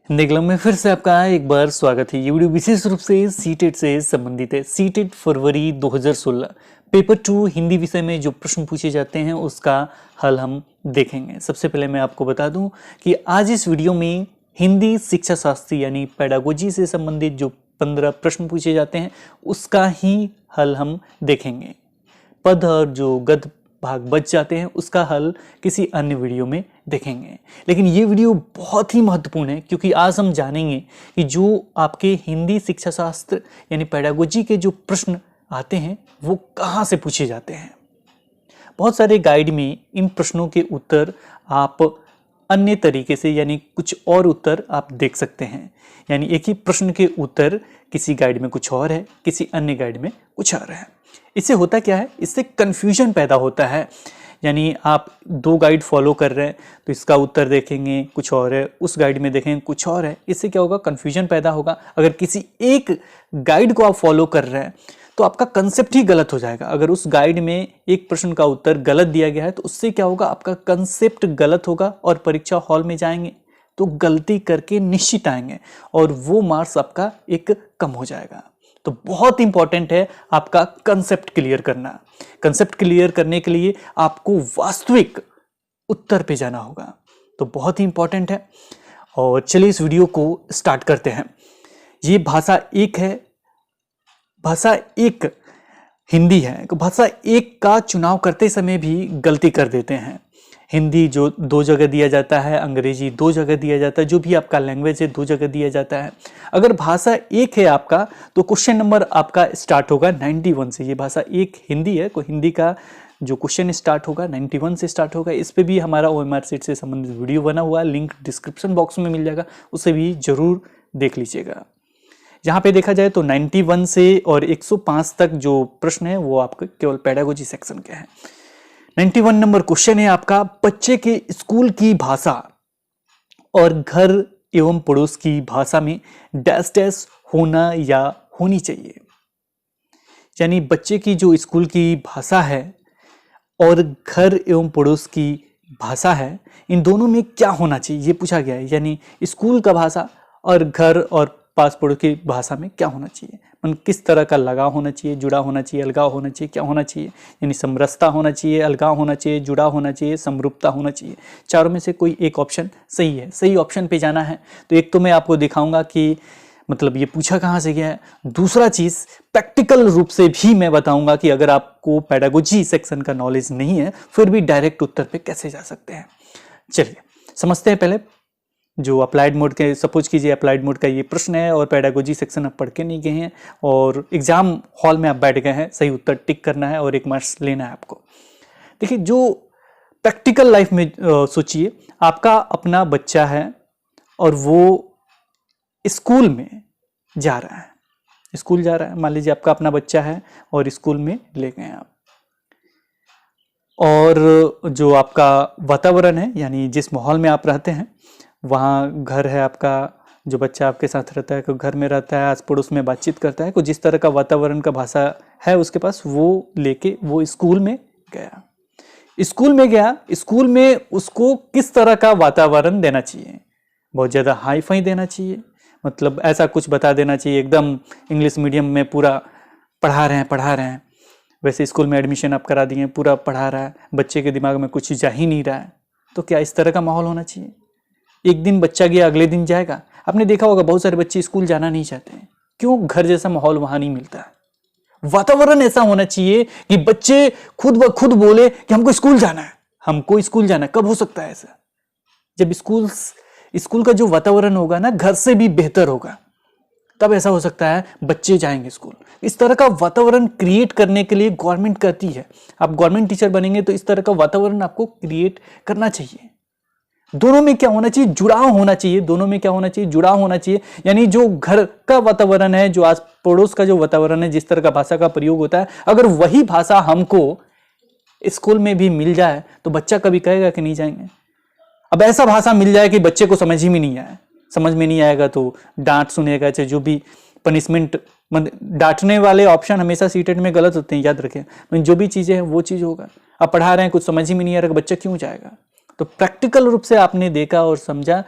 Hindi club में फिर से आपका एक बार स्वागत है। ये वीडियो विशेष रूप से सीटेट से संबंधित है। सीटेट फरवरी 2016 पेपर 2 हिंदी विषय में जो प्रश्न पूछे जाते हैं उसका हल हम देखेंगे। सबसे पहले मैं आपको बता दूं कि आज इस वीडियो में हिंदी शिक्षा शास्त्र यानी पेडागोजी से संबंधित जो 15 प्रश्न पूछे जाते हैं उसका ही हल हम देखेंगे। पद और जो गद्य भाग बच जाते हैं उसका हल किसी अन्य वीडियो में देखेंगे। लेकिन ये वीडियो बहुत ही महत्वपूर्ण है क्योंकि आज हम जानेंगे कि जो आपके हिंदी शिक्षा शास्त्र यानी पेडागोजी के जो प्रश्न आते हैं वो कहाँ से पूछे जाते हैं। बहुत सारे गाइड में इन प्रश्नों के उत्तर आप अन्य तरीके से यानी कुछ और उत्तर आप देख सकते हैं। यानी एक ही प्रश्न के उत्तर किसी गाइड में कुछ और है, किसी अन्य गाइड में कुछ और है। इससे होता क्या है, इससे कन्फ्यूजन पैदा होता है। यानी आप दो गाइड फॉलो कर रहे हैं तो इसका उत्तर देखेंगे कुछ और है, उस गाइड में देखेंगे कुछ और है। इससे क्या होगा, कन्फ्यूजन पैदा होगा। अगर किसी एक गाइड को आप फॉलो कर रहे हैं तो आपका कंसेप्ट ही गलत हो जाएगा। अगर उस गाइड में एक प्रश्न का उत्तर गलत दिया गया है तो उससे क्या होगा, आपका कंसेप्ट गलत होगा और परीक्षा हॉल में जाएंगे तो गलती करके निश्चित आएंगे और वो मार्क्स आपका एक कम हो जाएगा। तो बहुत इंपॉर्टेंट है आपका कंसेप्ट क्लियर करना। कंसेप्ट क्लियर करने के लिए आपको वास्तविक उत्तर पे जाना होगा, तो बहुत ही इंपॉर्टेंट है। और चलिए इस वीडियो को स्टार्ट करते हैं। ये भाषा एक है, भाषा एक हिंदी है। तो भाषा एक का चुनाव करते समय भी गलती कर देते हैं। हिंदी जो 2 जगह दिया जाता है, अंग्रेजी 2 जगह दिया जाता है, जो भी आपका लैंग्वेज है 2 जगह दिया जाता है। अगर भाषा एक है आपका तो क्वेश्चन नंबर आपका स्टार्ट होगा 91 से। ये भाषा एक हिंदी है तो हिंदी का जो क्वेश्चन स्टार्ट होगा 91 से स्टार्ट होगा। इस पे भी हमारा OMR सीट से संबंधित वीडियो बना हुआ है, लिंक डिस्क्रिप्शन बॉक्स में मिल जाएगा, उसे भी जरूर देख लीजिएगा। यहाँ पे देखा जाए तो 91 से और 105 तक जो प्रश्न है वो आपके केवल पेडागोजी सेक्शन के हैं। 91 नंबर क्वेश्चन है आपका, बच्चे के स्कूल की भाषा और घर एवं पड़ोस की भाषा में डैश डैश होना या होनी चाहिए। यानी बच्चे की जो स्कूल की भाषा है और घर एवं पड़ोस की भाषा है, इन दोनों में क्या होना चाहिए ये पूछा गया है। यानी स्कूल का भाषा और घर और पास पड़ोस की भाषा में क्या होना चाहिए, मतलब किस तरह का लगाव होना चाहिए, जुड़ा होना चाहिए, अलगाव होना चाहिए, क्या होना चाहिए। यानी समरसता होना चाहिए, अलगाव होना चाहिए, जुड़ा होना चाहिए, समरूपता होना चाहिए। चारों में से कोई एक ऑप्शन सही है, सही ऑप्शन पे जाना है। तो एक तो मैं आपको दिखाऊंगा कि मतलब ये पूछा कहाँ से गया है। दूसरा चीज़ प्रैक्टिकल रूप से भी मैं बताऊंगा कि अगर आपको पेडागोजी सेक्शन का नॉलेज नहीं है फिर भी डायरेक्ट उत्तर पे कैसे जा सकते हैं। चलिए समझते हैं पहले जो अप्लाइड मोड के, सपोज कीजिए अप्लाइड मोड का ये प्रश्न है और पेडागोजी सेक्शन आप पढ़ के नहीं गए हैं और एग्जाम हॉल में आप बैठ गए हैं, सही उत्तर टिक करना है और 1 मार्क्स लेना है आपको। देखिए जो प्रैक्टिकल लाइफ में सोचिए, आपका अपना बच्चा है और वो स्कूल में जा रहा है, स्कूल जा रहा है। मान लीजिए आपका अपना बच्चा है और स्कूल में ले गए आप, और जो आपका वातावरण है यानी जिस माहौल में आप रहते हैं वहाँ घर है आपका, जो बच्चा आपके साथ रहता है तो घर में रहता है, आस पड़ोस में बातचीत करता है, को जिस तरह का वातावरण का भाषा है उसके पास वो लेके वो स्कूल में गया। स्कूल में गया, स्कूल में उसको किस तरह का वातावरण देना चाहिए, बहुत ज़्यादा हाई फाई देना चाहिए, मतलब ऐसा कुछ बता देना चाहिए एकदम इंग्लिश मीडियम में पूरा पढ़ा रहे हैं। वैसे स्कूल में एडमिशन आप करा दिए, पूरा पढ़ा रहा है, बच्चे के दिमाग में कुछ जा ही नहीं रहा है, तो क्या इस तरह का माहौल होना चाहिए। एक दिन बच्चा गया अगले दिन जाएगा। आपने देखा होगा बहुत सारे बच्चे स्कूल जाना नहीं चाहते हैं, क्यों, घर जैसा माहौल वहां नहीं मिलता है। वातावरण ऐसा होना चाहिए कि बच्चे खुद ब खुद बोले कि हमको स्कूल जाना है, हमको स्कूल जाना है। कब हो सकता है ऐसा, जब स्कूल का जो वातावरण होगा ना घर से भी बेहतर होगा, तब ऐसा हो सकता है बच्चे जाएंगे स्कूल। इस तरह का वातावरण क्रिएट करने के लिए गवर्नमेंट कहती है, आप गवर्नमेंट टीचर बनेंगे तो इस तरह का वातावरण आपको क्रिएट करना चाहिए। दोनों में क्या होना चाहिए, जुड़ाव होना चाहिए। दोनों में क्या होना चाहिए, जुड़ाव होना चाहिए। यानी जो घर का वातावरण है, जो आस पड़ोस का जो वातावरण है, जिस तरह का भाषा का प्रयोग होता है, अगर वही भाषा हमको स्कूल में भी मिल जाए तो बच्चा कभी कहेगा कि नहीं जाएंगे। अब ऐसा भाषा मिल जाए कि बच्चे को समझ ही में नहीं आए, समझ में नहीं आएगा तो डांट सुनेगा, चाहे जो भी पनिशमेंट, डांटने वाले ऑप्शन हमेशा सीटेट में गलत होते हैं, याद रखें। जो भी चीजें हैं वो चीज होगा। अब पढ़ा रहे हैं, कुछ समझ ही में नहीं आ रहा, बच्चा क्यों जाएगा। तो प्रैक्टिकल रूप से आपने देखा और समझा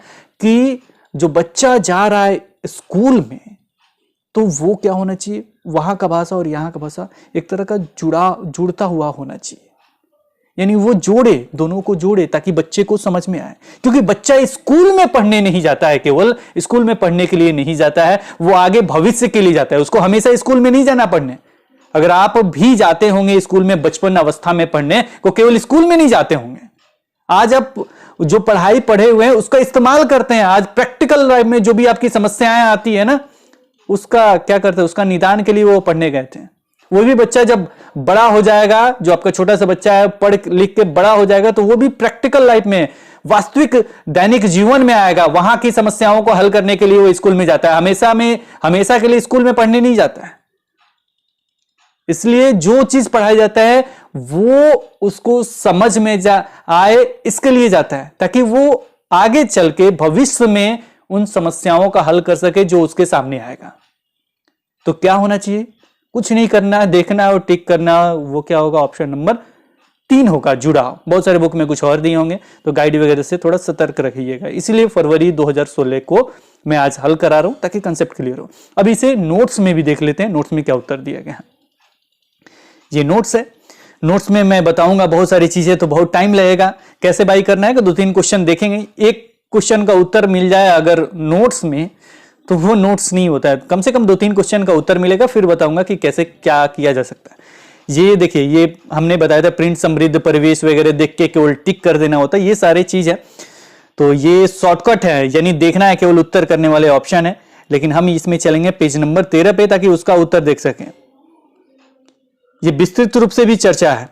कि जो बच्चा जा रहा है स्कूल में, तो वो क्या होना चाहिए, वहां का भाषा और यहां का भाषा एक तरह का जुड़ता हुआ होना चाहिए। यानी वो जोड़े, दोनों को जोड़े ताकि बच्चे को समझ में आए। क्योंकि बच्चा स्कूल में पढ़ने नहीं जाता है, केवल स्कूल में पढ़ने के लिए नहीं जाता है, वो आगे भविष्य के लिए जाता है। उसको हमेशा स्कूल में नहीं जाना पढ़ने। अगर आप भी जाते होंगे स्कूल में बचपन अवस्था में पढ़ने, को केवल स्कूल में नहीं जाते होंगे। आज आप जो पढ़ाई पढ़े हुए हैं उसका इस्तेमाल करते हैं। आज प्रैक्टिकल लाइफ में जो भी आपकी समस्याएं आती है ना, उसका क्या करते हैं, उसका निदान के लिए वो पढ़ने गए थे। वो भी बच्चा जब बड़ा हो जाएगा, जो आपका छोटा सा बच्चा है, पढ़ लिख के बड़ा हो जाएगा, तो वो भी प्रैक्टिकल लाइफ में, वास्तविक दैनिक जीवन में आएगा। वहां की समस्याओं को हल करने के लिए वो स्कूल में जाता है। हमेशा के लिए स्कूल में पढ़ने नहीं जाता है। इसलिए जो चीज पढ़ाया जाता है वो उसको समझ में आए, इसके लिए जाता है, ताकि वो आगे चल के भविष्य में उन समस्याओं का हल कर सके जो उसके सामने आएगा। तो क्या होना चाहिए, कुछ नहीं करना, देखना और टिक करना। वो क्या होगा, ऑप्शन नंबर 3 होगा, जुड़ाव। बहुत सारे बुक में कुछ और दिए होंगे, तो गाइड वगैरह से थोड़ा सतर्क रखिएगा। इसलिए फरवरी 2016 को मैं आज हल करा रहा हूं ताकि कंसेप्ट क्लियर हो। अब इसे नोट्स में भी देख लेते हैं, नोट्स में क्या उत्तर दिया गया है। ये नोट्स है, नोट्स में मैं बताऊंगा बहुत सारी चीजें, तो बहुत टाइम लगेगा। कैसे बाई करना है कि 2-3 क्वेश्चन देखेंगे, एक क्वेश्चन का उत्तर मिल जाए अगर नोट्स में, तो वो नोट्स नहीं होता है। कम से कम 2-3 क्वेश्चन का उत्तर मिलेगा, फिर बताऊंगा कि कैसे क्या किया जा सकता है। ये देखिए, ये हमने बताया था प्रिंट, समृद्ध, परिवेश वगैरह देख के केवल टिक कर देना होता है, ये सारे चीज है। तो ये शॉर्टकट है, यानी देखना है, केवल उत्तर करने वाले ऑप्शन है। लेकिन हम इसमें चलेंगे पेज नंबर 13 पे, ताकि उसका उत्तर देख सकें। ये विस्तृत रूप से भी चर्चा है,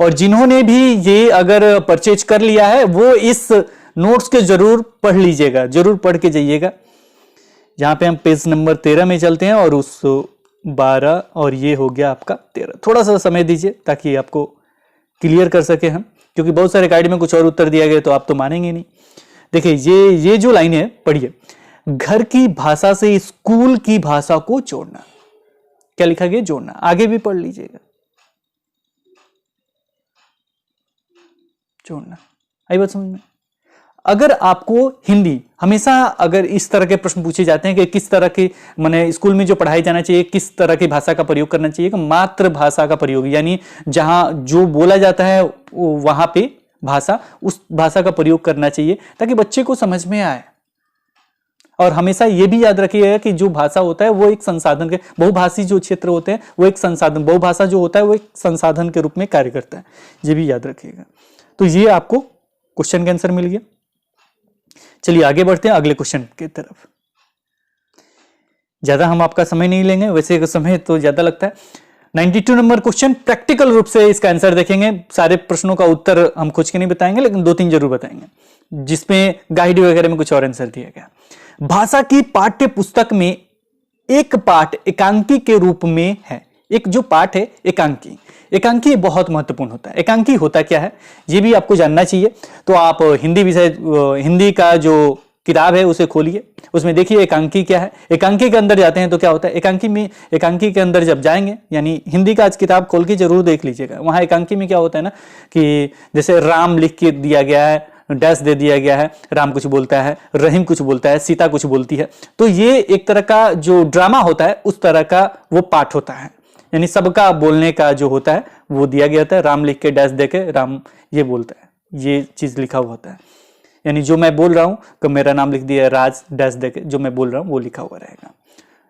और जिन्होंने भी ये अगर परचेज कर लिया है वो इस नोट्स के जरूर पढ़ लीजिएगा, जरूर पढ़ के जाइएगा। जहां पे हम पेज नंबर 13 में चलते हैं, और उस 12 और ये हो गया आपका 13। थोड़ा सा समय दीजिए ताकि आपको क्लियर कर सके हम, क्योंकि बहुत सारे गाइड में कुछ और उत्तर दिया गया तो आप तो मानेंगे नहीं। देखिए, ये जो लाइन है पढ़िए, घर की भाषा से स्कूल की भाषा को जोड़ना। क्या लिखा गया, जोड़ना। आगे भी पढ़ लीजिएगा, जोड़ना। आई बात समझ में। अगर आपको हिंदी, हमेशा अगर इस तरह के प्रश्न पूछे जाते हैं कि किस तरह के, माने स्कूल में जो पढ़ाई जाना चाहिए, किस तरह की भाषा का प्रयोग करना चाहिए, कि मातृभाषा का प्रयोग, यानी जहां जो बोला जाता है वहां पे भाषा, उस भाषा का प्रयोग करना चाहिए ताकि बच्चे को समझ में आए। और हमेशा यह भी याद रखिएगा कि जो भाषा होता है वो एक संसाधन के, बहुभाषी जो क्षेत्र होते हैं वो एक संसाधन, बहुभाषा जो होता है वो एक संसाधन के रूप में कार्य करता है। ये भी याद रखिएगा। तो ये आपको क्वेश्चन का आंसर मिल गया। चलिए आगे बढ़ते हैं अगले क्वेश्चन की तरफ। ज्यादा हम आपका समय नहीं लेंगे, वैसे समय तो ज्यादा लगता है। 92 नंबर क्वेश्चन, प्रैक्टिकल रूप से इसका आंसर देखेंगे। सारे प्रश्नों का उत्तर हम खोज के नहीं बताएंगे, लेकिन 2-3 जरूर बताएंगे, जिसमें गाइड वगैरह में कुछ और आंसर दिया गया। भाषा की पाठ्य पुस्तक में एक पाठ एकांकी के रूप में है। एक जो पाठ है एकांकी, एकांकी बहुत महत्वपूर्ण होता है। एकांकी होता क्या है ये भी आपको जानना चाहिए। तो आप हिंदी विषय, हिंदी का जो किताब है उसे खोलिए, उसमें देखिए एकांकी क्या है। एकांकी के अंदर जाते हैं तो क्या होता है, एकांकी के अंदर जब जाएंगे, यानी हिंदी का आज किताब खोल के जरूर देख लीजिएगा। वहां एकांकी में क्या होता है ना, कि जैसे राम लिख के दिया गया है, डैश दे दिया गया है, राम कुछ बोलता है, रहीम कुछ बोलता है, सीता कुछ बोलती है। तो ये एक तरह का जो ड्रामा होता है उस तरह का वो पाठ होता है, यानी सबका बोलने का जो होता है वो दिया गया होता है। राम लिख के डैश दे के राम ये बोलता है, ये चीज लिखा हुआ होता है। यानी जो मैं बोल रहा हूं कि मेरा नाम लिख दिया राज डैश दे के, जो मैं बोल रहा हूं वो लिखा हुआ रहेगा।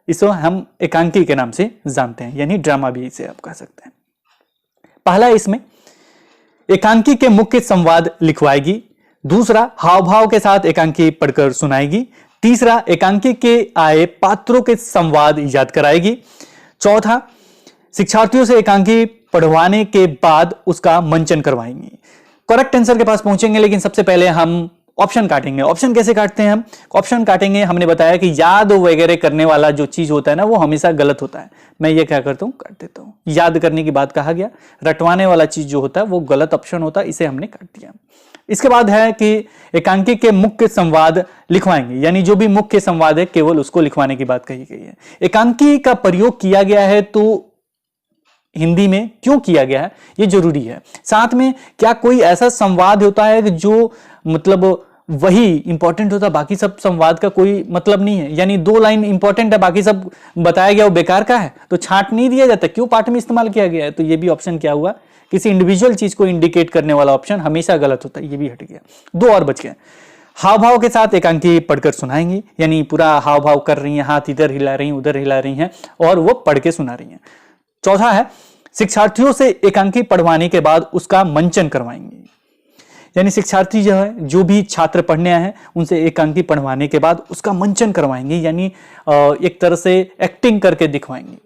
इसको हम एकांकी के नाम से जानते हैं, यानी ड्रामा भी इसे आप कह सकते हैं। पहला इसमें एकांकी के मुख्य संवाद लिखवाएगी। दूसरा, हाव भाव के साथ एकांकी पढ़कर सुनाएगी। तीसरा, एकांकी के आए पात्रों के संवाद याद कराएगी। चौथा, शिक्षार्थियों से एकांकी पढ़वाने के बाद उसका मंचन करवाएंगी। करेक्ट आंसर के पास पहुंचेंगे, लेकिन सबसे पहले हम ऑप्शन काटेंगे। ऑप्शन कैसे काटते हैं हम, ऑप्शन काटेंगे, हमने बताया कि याद वगैरह करने वाला जो चीज होता है ना वो हमेशा गलत होता है। मैं ये क्या करता हूं, काट देता हूं। याद करने की बात कहा गया, रटवाने वाला चीज जो होता है वो गलत ऑप्शन होता है, इसे हमने काट दिया। इसके बाद है कि एकांकी के मुख्य संवाद लिखवाएंगे, यानी जो भी मुख्य संवाद है केवल उसको लिखवाने की बात कही गई है। एकांकी का प्रयोग किया गया है तो हिंदी में क्यों किया गया है ये जरूरी है। साथ में क्या कोई ऐसा संवाद होता है जो मतलब वही इंपॉर्टेंट होता, बाकी सब संवाद का कोई मतलब नहीं है। यानी 2 लाइन इंपॉर्टेंट है, बाकी सब बताया गया वो बेकार का है, तो छांट नहीं दिया जाता, क्यों पाठ में इस्तेमाल किया गया है। तो ये भी ऑप्शन क्या हुआ, किसी इंडिविजुअल चीज को इंडिकेट करने वाला ऑप्शन हमेशा गलत होता है, ये भी हट गया। 2 और बच गए। हाव भाव के साथ एकांकी पढ़कर सुनाएंगी, यानी पूरा हाव भाव कर रही हैं, हाथ इधर हिला रही हैं, उधर हिला रही हैं और वो पढ़ के सुना रही हैं। चौथा है शिक्षार्थियों से एकांकी पढ़वाने के बाद उसका मंचन करवाएंगे, यानी शिक्षार्थी जो है, जो भी छात्र पढ़ने आए हैं उनसे एकांकी पढ़वाने के बाद उसका मंचन करवाएंगे, यानी एक तरह से एक्टिंग करके दिखवाएंगे।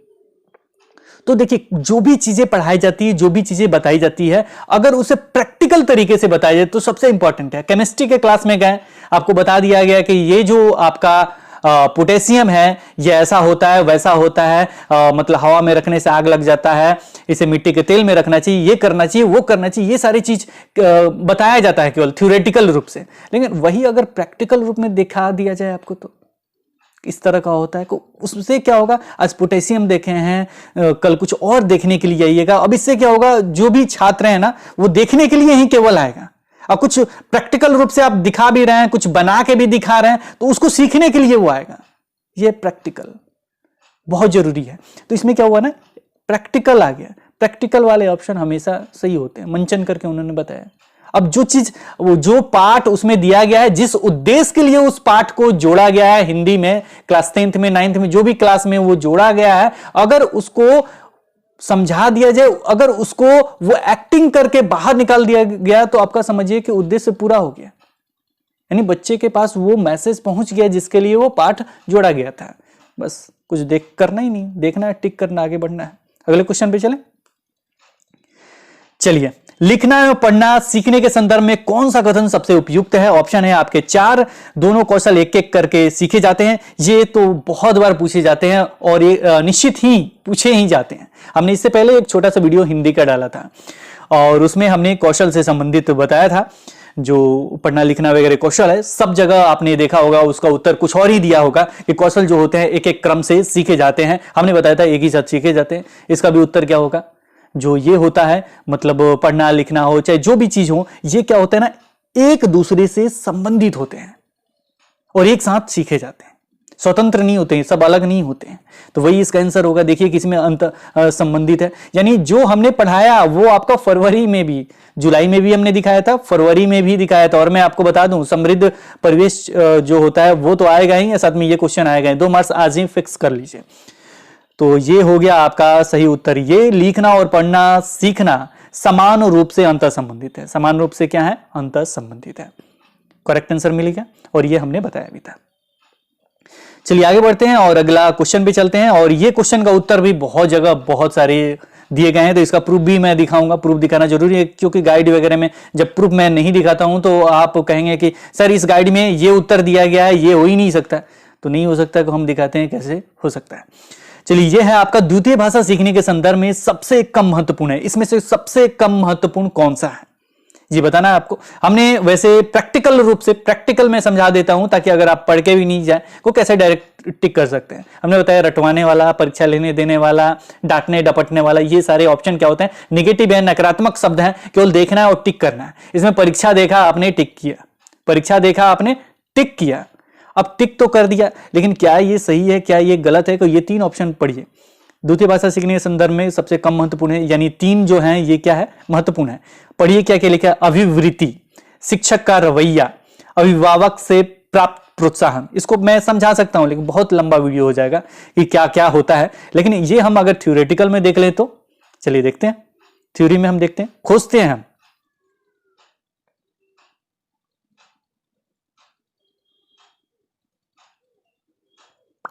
तो देखिए, जो भी चीजें पढ़ाई जाती है, जो भी चीजें बताई जाती है, अगर उसे प्रैक्टिकल तरीके से बताया जाए तो सबसे इंपॉर्टेंट है। केमिस्ट्री के क्लास में गए, आपको बता दिया गया कि ये जो आपका पोटेशियम है ये ऐसा होता है, वैसा होता है, मतलब हवा में रखने से आग लग जाता है, इसे मिट्टी के तेल में रखना चाहिए, ये करना चाहिए, वो करना चाहिए, ये सारी चीज बताया जाता है केवल थ्योरेटिकल रूप से। लेकिन वही अगर प्रैक्टिकल रूप में दिखा दिया जाए आपको तो इस तरह का होता है। उससे क्या होगा, आज पोटेशियम देखे हैं, कल कुछ और देखने के लिए आइएगा। अब इससे क्या होगा, जो भी छात्र हैं ना वो देखने के लिए ही केवल आएगा। अब कुछ प्रैक्टिकल रूप से आप दिखा भी रहे हैं, कुछ बना के भी दिखा रहे हैं, तो उसको सीखने के लिए वो आएगा। ये प्रैक्टिकल बहुत जरूरी है। तो इसमें क्या हुआ ना, प्रैक्टिकल आ गया। प्रैक्टिकल वाले ऑप्शन हमेशा सही होते हैं, मंचन करके उन्होंने बताया। अब जो चीज, जो पाठ उसमें दिया गया है, जिस उद्देश्य के लिए उस पाठ को जोड़ा गया है, हिंदी में क्लास 10th में 9th में जो भी क्लास में वो जोड़ा गया है, अगर उसको समझा दिया जाए, अगर उसको वो एक्टिंग करके बाहर निकाल दिया गया, तो आपका समझिए कि उद्देश्य पूरा हो गया। यानी बच्चे के पास वो मैसेज पहुंच गया जिसके लिए वो पाठ जोड़ा गया था। बस कुछ देख करना ही नहीं, देखना है, टिक करना, आगे बढ़ना है। अगले क्वेश्चन पे चलें। चलिए, लिखना एवं पढ़ना सीखने के संदर्भ में कौन सा कथन सबसे उपयुक्त है? ऑप्शन है आपके 4, दोनों कौशल एक एक करके सीखे जाते हैं। ये तो बहुत बार पूछे जाते हैं और ये निश्चित ही पूछे ही जाते हैं। हमने इससे पहले एक छोटा सा वीडियो हिंदी का डाला था और उसमें हमने कौशल से संबंधित बताया था। जो पढ़ना लिखना वगैरह कौशल है, सब जगह आपने देखा होगा उसका उत्तर कुछ और ही दिया होगा कि कौशल जो होते हैं एक एक क्रम से सीखे जाते हैं। हमने बताया था एक ही साथ सीखे जाते हैं। इसका भी उत्तर क्या होगा, जो ये होता है, मतलब पढ़ना लिखना हो चाहे जो भी चीज हो, ये क्या होता है ना, एक दूसरे से संबंधित होते हैं और एक साथ सीखे जाते हैं, स्वतंत्र नहीं होते हैं, सब अलग नहीं होते हैं। तो वही इसका आंसर होगा। देखिए किसमें अंत संबंधित है, यानी जो हमने पढ़ाया वो आपका फरवरी में भी, जुलाई में भी हमने दिखाया था, फरवरी में भी दिखाया था। और मैं आपको बता दूं, समृद्ध परिवेश जो होता है वो तो आएगा ही, साथ में ये क्वेश्चन आएगा। 2 मार्क्स आज ही फिक्स कर लीजिए। तो ये हो गया आपका सही उत्तर। ये लिखना और पढ़ना सीखना समान रूप से अंतर संबंधित है। समान रूप से क्या है, अंतर संबंधित है। करेक्ट आंसर मिल गया और ये हमने बताया भी था। चलिए आगे बढ़ते हैं और अगला क्वेश्चन पे चलते हैं। और ये क्वेश्चन का उत्तर भी बहुत जगह बहुत सारे दिए गए हैं, तो इसका प्रूफ भी मैं दिखाऊंगा। प्रूफ दिखाना जरूरी है क्योंकि गाइड वगैरह में जब प्रूफ मैं नहीं दिखाता हूं तो आप कहेंगे कि सर इस गाइड में ये उत्तर दिया गया है, ये हो ही नहीं सकता। तो नहीं हो सकता तो हम दिखाते हैं कैसे हो सकता है। चलिए, यह है आपका द्वितीय भाषा सीखने के संदर्भ में सबसे कम महत्वपूर्ण है। इसमें से सबसे कम महत्वपूर्ण कौन सा है ये बताना है आपको। हमने वैसे प्रैक्टिकल रूप से, प्रैक्टिकल में समझा देता हूं ताकि अगर आप पढ़ के भी नहीं जाए को कैसे डायरेक्ट टिक कर सकते हैं। हमने बताया रटवाने वाला, परीक्षा लेने देने वाला, डांटने डपटने वाला, ये सारे ऑप्शन क्या होते हैं, निगेटिव है, नकारात्मक शब्द है, केवल देखना है और टिक करना है। इसमें परीक्षा देखा आपने टिक किया, परीक्षा देखा आपने टिक किया। अब टिक तो कर दिया, लेकिन क्या ये सही है, क्या ये गलत है? तो ये 3 ऑप्शन पढ़िए। द्वितीय भाषा सीखने के संदर्भ में सबसे कम महत्वपूर्ण है, यानी 3 जो हैं ये क्या है, महत्वपूर्ण है। पढ़िए क्या क्या लिखा है, अभिवृत्ति, शिक्षक का रवैया, अभिभावक से प्राप्त प्रोत्साहन। इसको मैं समझा सकता हूं लेकिन बहुत लंबा वीडियो हो जाएगा कि क्या क्या होता है। लेकिन ये हम अगर थ्योरेटिकल में देख लें तो चलिए देखते हैं, थ्योरी में हम देखते हैं, खोजते हैं हम।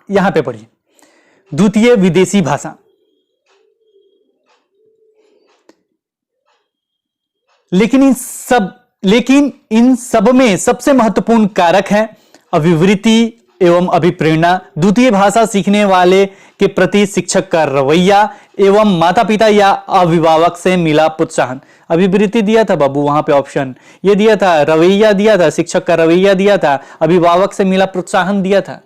यहां पे पढ़िए, द्वितीय विदेशी भाषा। लेकिन इन सब में सबसे महत्वपूर्ण कारक है अभिवृत्ति एवं अभिप्रेरणा, द्वितीय भाषा सीखने वाले के प्रति शिक्षक का रवैया एवं माता पिता या अभिभावक से मिला प्रोत्साहन। अभिवृत्ति दिया था बाबू वहां पे ऑप्शन, ये दिया था, रवैया दिया था, शिक्षक का रवैया दिया था, अभिभावक से मिला प्रोत्साहन दिया था।